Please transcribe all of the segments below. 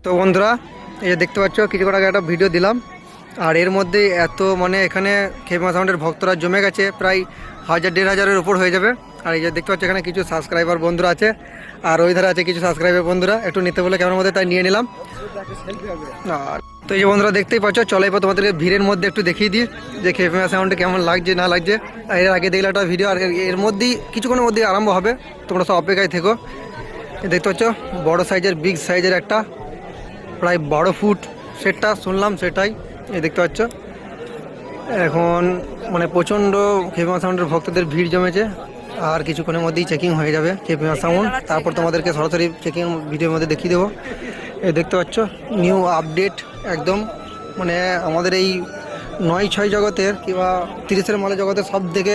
তো বন্ধুরা, এই যে দেখতে পাচ্ছ কিছুক্ষণ আগে একটা ভিডিও দিলাম, আর এর মধ্যে এত মানে এখানে খেপমা সাউন্ডের ভক্তরা জমে গেছে, প্রায় 1000-1500-এর উপর হয়ে যাবে। আর এই যে দেখতে পাচ্ছ এখানে কিছু সাবস্ক্রাইবার বন্ধুরা আছে, আর ওই ধারে আছে কিছু সাবস্ক্রাইবার বন্ধুরা, একটু নিতে বলে ক্যামেরার মধ্যে, তাই নিয়ে নিলাম। আর তো এই যে বন্ধুরা দেখতেই পাচ্ছ, চলে এবার তোমাদেরকে ভিড়ের মধ্যে একটু দেখিয়ে দিই যে খেপমা সাউন্ডে কেমন লাগছে না লাগছে। আর এর আগে দেখলে একটা ভিডিও, আর এর মধ্যেই কিছুক্ষণের মধ্যেই আরম্ভ হবে, তোমরা সব অপেক্ষায় থেকো। দেখতে পাচ্ছ বড় সাইজের, বিগ সাইজের একটা প্রায় 12 ফুট সেটটা শুনলাম, সেটাই এই দেখতে পাচ্ছ। এখন মানে প্রচণ্ড খেপমা সাউন্ডের ভক্তদের ভিড় জমেছে, আর কিছুক্ষণের মধ্যেই চেকিং হয়ে যাবে খেপমা সাউন্ড, তারপর তোমাদেরকে সরাসরি চেকিং ভিডিওর মধ্যে দেখিয়ে দেবো। এই দেখতে পাচ্ছ নিউ আপডেট একদম, মানে আমাদের এই 9-6 জগতের কিংবা 30-এর মালের জগতের সব থেকে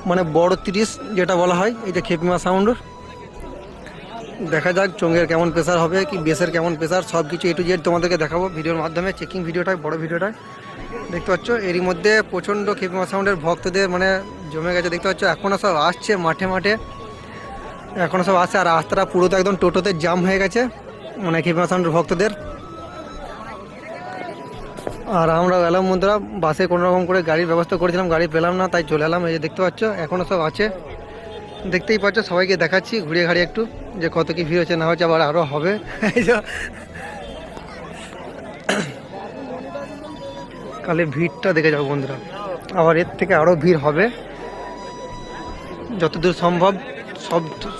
মানে বড় 30 যেটা বলা হয়, এই যে খেপমা সাউন্ডের। দেখা যাক চোঙের কেমন প্রেসার হবে, কি বেসের কেমন প্রেসার, সব কিছু A to Z তোমাদেরকে দেখাবো ভিডিওর মাধ্যমে। চেকিং ভিডিওটাই, বড় ভিডিওটাই দেখতে পাচ্ছ। এরই মধ্যে প্রচণ্ড খেপমা সাউন্ডের ভক্তদের মানে জমে গেছে, দেখতে পাচ্ছ। এখনও সব আসছে মাঠে মাঠে, এখনও সব আসছে, আর রাস্তাটা পুরো তো একদম টোটোতে জাম হয়ে গেছে মানে খেপমা সাউন্ডের ভক্তদের। আর আমরা এলাম বন্ধুরা, বাসে কোনো রকম করে গাড়ির ব্যবস্থা করেছিলাম, গাড়ি পেলাম না, তাই চলে এলাম। এই যে দেখতে পাচ্ছ এখনও সব আছে, দেখতেই পাচ্ছ। সবাইকে দেখাচ্ছি ঘুরিয়ে ঘাড়িয়ে একটু যে কত কি ভিড় হচ্ছে না হচ্ছে, আবার আরও হবে। কালে ভিড়টা দেখে যাবো বন্ধুরা, আবার এর থেকে আরও ভিড় হবে যতদূর সম্ভব।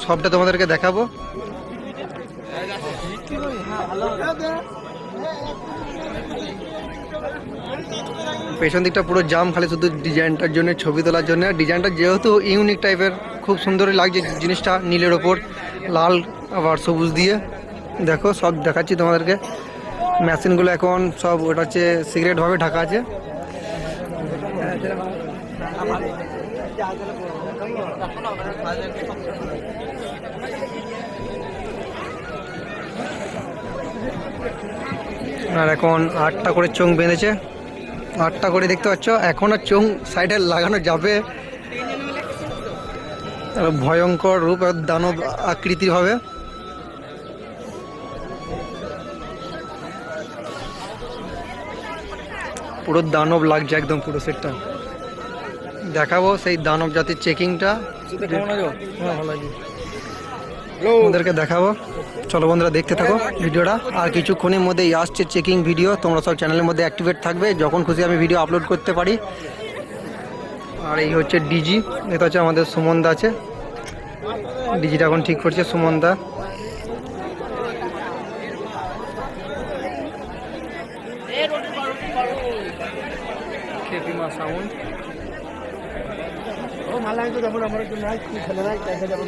সবটা তোমাদেরকে দেখাবো। পেছন দিকটা পুরো জাম, খালি শুধু ডিজাইনটার জন্য, ছবি তোলার জন্য। ডিজাইনটা যেহেতু ইউনিক টাইপের, খুব সুন্দরই লাগছে জিনিসটা, নীলের ওপর লাল আবার সবুজ দিয়ে। দেখো সব দেখাচ্ছি তোমাদেরকে। মেশিনগুলো এখন সব ওটা হচ্ছে সিগারেটভাবে ঢাকা আছে। আর এখন 8টা করে চোঙ বেঁধেছে, 8টা করে দেখতে পাচ্ছ। এখন আর চোঙ সাইডে লাগানো যাবে, ভয়ঙ্কর রূপ, দানব আকৃতির হবে। পুরো দানব লাগছে একদম, পুরো সেটটা দেখাবো। সেই দানব জাতির চেকিংটা ওদেরকে দেখাবো। চলো বন্ধুরা দেখতে থাকো ভিডিওটা, আর কিছুক্ষণের মধ্যেই আসছে চেকিং ভিডিও। তোমরা সব চ্যানেলের মধ্যে অ্যাক্টিভেট থাকবে, যখন খুশি আমি ভিডিও আপলোড করতে পারি। আর এই হচ্ছে ডিজি, এটা হচ্ছে আমাদের সুমনদা আছে, ডিজিটা এখন ঠিক করছে সুমনদা। খেপমা সাউন্ড ভালো লাগতো যখন আমার একটু নাই খেলে নাই, দেখা যাবে।